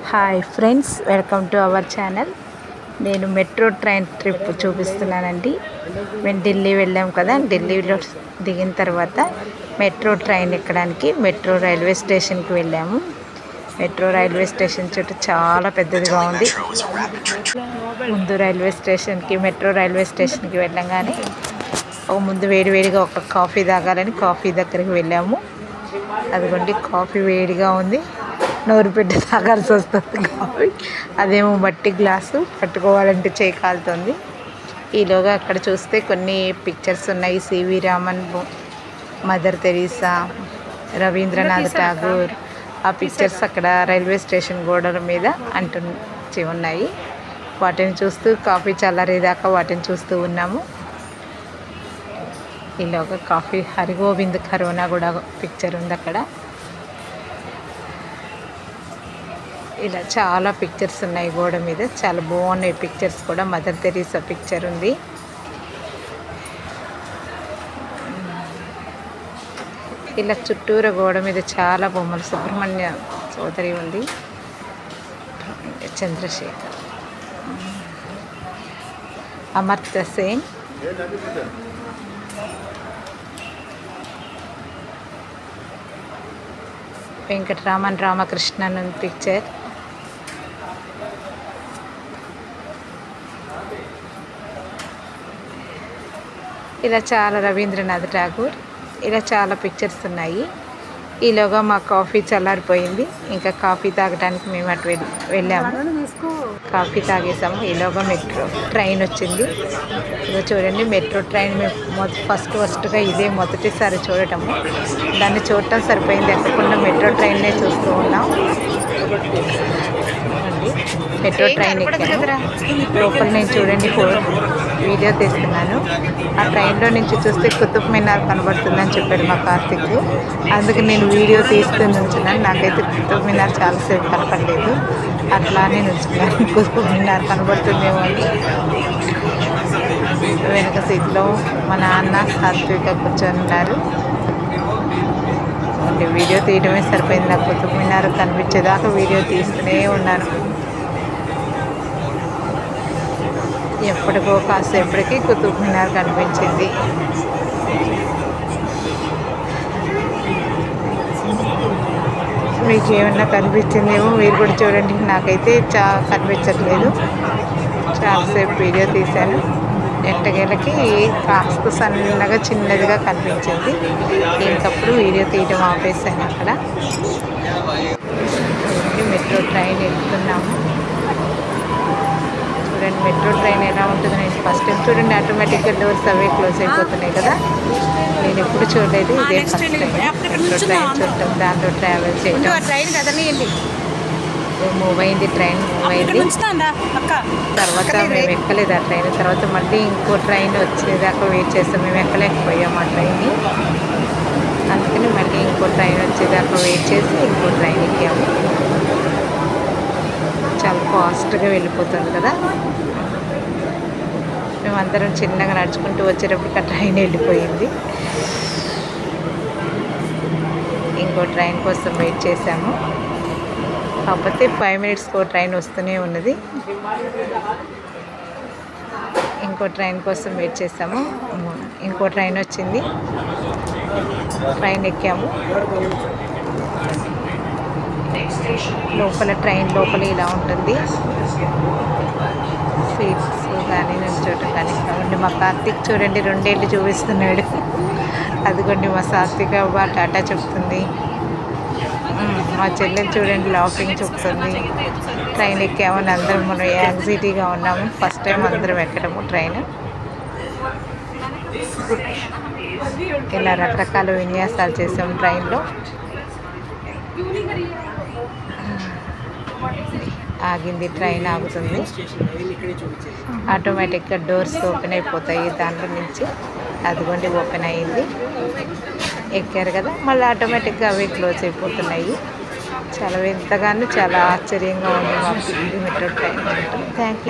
Hi friends, welcome to our channel. నేను metro train trip చూపిస్తున్నానండి. మేము ఢిల్లీ వెళ్ళాం కదా, ఢిల్లీలో దిగిన తర్వాత మెట్రో ట్రైన్ ఎక్కడానికి మెట్రో రైల్వే స్టేషన్కి వెళ్ళాము. మెట్రో రైల్వే స్టేషన్ చుట్టూ చాలా పెద్దదిగా ఉంది. ముందు మెట్రో రైల్వే స్టేషన్కి వెళ్ళంగానే ముందు వేడివేడిగా ఒక కాఫీ తాగాలని కాఫీ దగ్గరికి వెళ్ళాము. అదిగోండి, కాఫీ వేడిగా ఉంది, నోరు పెట్టి తాగాల్సి వస్తుంది కాఫీ. అదేమో మట్టి గ్లాసు, పట్టుకోవాలంటే చేయి కాలుతుంది. ఈలోగా అక్కడ చూస్తే కొన్ని పిక్చర్స్ ఉన్నాయి. CV Raman, Mother Teresa, Rabindranath Tagore. ఆ పిక్చర్స్ అక్కడ రైల్వే స్టేషన్ గోడల మీద అంటించి ఉన్నాయి. వాటిని చూస్తూ కాఫీ చల్లారేదాకా వాటిని చూస్తూ ఉన్నాము. ఈలోగా కాఫీ హరిగోవింద్ కరోనా కూడా పిక్చర్ ఉంది అక్కడ. ఇలా చాలా పిక్చర్స్ ఉన్నాయి గోడ మీద, చాలా బాగున్నాయి పిక్చర్స్ కూడా. మదర్ తెరీసా పిక్చర్ ఉంది. ఇలా చుట్టూరా గోడ మీద చాలా బొమ్మలు. సుబ్రహ్మణ్య చౌదరి ఉంది, చంద్రశేఖర్, అమర్త్య సేన్, వెంకటరామన్ రామకృష్ణన్ పిక్చర్. ఇలా చాలా రవీంద్రనాథ్ ఠాగూర్. ఇలా చాలా పిక్చర్స్ ఉన్నాయి. ఈలోగా మా కాఫీ చల్లారిపోయింది. ఇంకా కాఫీ తాగడానికి మేము అటు వెళ్ళాము. కాఫీ తాగేసాము. ఈలోగా మెట్రో ట్రైన్ వచ్చింది. ఇదో చూడండి, మెట్రో ట్రైన్ మేము ఫస్ట్గా ఇదే మొదటిసారి చూడటము. దాన్ని చూడటం సరిపోయింది, ఎక్కకుండా మెట్రో ట్రైన్నే చూస్తూ ఉన్నాం. మెట్రో ట్రైన్ ఎక్కాను. లోపల నేను చూడండి వీడియో తీస్తున్నాను. ఆ ట్రైన్లో నుంచి చూస్తే కుతుబ్ మినార్ కనబడుతుందని చెప్పాడు మా కార్తిక్. అందుకు నేను వీడియో తీస్తూ నుంచున్నాను. నాకైతే కుతుబ్ మినార్ చాలాసేపు కనపడలేదు, అట్లానే నుంచున్నాను. కుతుబ్ మినార్ కనబడుతుందేమో అని. వెనక సీట్లో మా నాన్న సాత్విక కూర్చొని ఉన్నారు. వీడియో తీయడమే సరిపోయింది. నాకు కుతుబ్ మినార్ కనిపించేదాకా వీడియో తీస్తూనే ఉన్నాను. ఎప్పటికో కాసేపటికి కుతుబ్ మినార్ కనిపించింది. మీకు ఏమన్నా కనిపించిందేమో, మీరు కూడా చూడండి. నాకైతే కనిపించట్లేదు. చాలాసేపు వీడియో తీశాను. ఎట్టగేలకి కాస్త సన్నగా చిన్నదిగా కనిపించింది. ఇంకప్పుడు వీడియో తీయడం ఆపేసాను. అక్కడ మెట్రో ట్రైన్ వెళ్తున్నాము. చూడండి మెట్రో ట్రైన్ ఎలా ఉంటుందో. నేను ఫస్ట్ టైం చూడండి, ఆటోమేటిక్గా డోర్స్ అవే క్లోజ్ అయిపోతున్నాయి కదా. నేను ఎప్పుడు చూడలేదు, ఇదే ఫస్ట్ టైం మెట్రో ట్రైన్ చూడటం, దాంట్లో ట్రావెల్ చేయడం. మూవ్ అయింది, ట్రైన్ మూవ్ అయింది. తర్వాత మేము ఎక్కలేదు ఆ ట్రైన్. తర్వాత మళ్ళీ ఇంకో ట్రైన్ వచ్చేదాకా వెయిట్ చేస్తాం. మేము ఎక్కలేకపోయాము ఆ ట్రైన్ని. అందుకని మళ్ళీ ఇంకో ట్రైన్ వచ్చేదాకా వెయిట్ చేసి ఇంకో ట్రైన్ ఎక్కాము. చాలా ఫాస్ట్గా వెళ్ళిపోతుంది కదా. మేమందరం చిన్నగా నడుచుకుంటూ వచ్చేటప్పటికి ఆ ట్రైన్ వెళ్ళిపోయింది. ఇంకో ట్రైన్ కోసం వెయిట్ చేసాము. కాకపోతే 5 మినిట్స్కి ట్రైన్ వస్తూనే ఉన్నది. ఇంకో ట్రైన్ కోసం వెయిట్ చేసాము. ఇంకో ట్రైన్ వచ్చింది, ట్రైన్ ఎక్కాము. ట్రైన్ లోపల ఇలా ఉంటుంది. సీట్స్ కానీ నుంచోటం కానీ. కాబట్టి మా కార్తీక్ చూడండి 2 ఏళ్ళు చూపిస్తున్నాడు. అదిగోండి మా సాత్విక టాటా చెప్తుంది. మా చెల్లెలు చూడండి లాఫింగ్ చెప్తుంది. ట్రైన్ ఎక్కామని అందరం మనం యాంగ్జైటీగా ఉన్నాము. ఫస్ట్ టైం అందరం ఎక్కడము ట్రైన్. ఇలా రకరకాల విన్యాసాలు చేసాము ట్రైన్లో. ఆగింది, ట్రైన్ ఆగుతుంది. ఆటోమేటిక్గా డోర్స్ ఓపెన్ అయిపోతాయి దాంట్లో నుంచి. అదిగోండి ఓపెన్ అయ్యింది. ఎక్కారు కదా, మళ్ళీ ఆటోమేటిక్గా అవి క్లోజ్ అయిపోతున్నాయి. చాలా వింతగాను చాలా ఆశ్చర్యంగా ఉంది మాకు మెట్రో ట్రైన్. Thank you.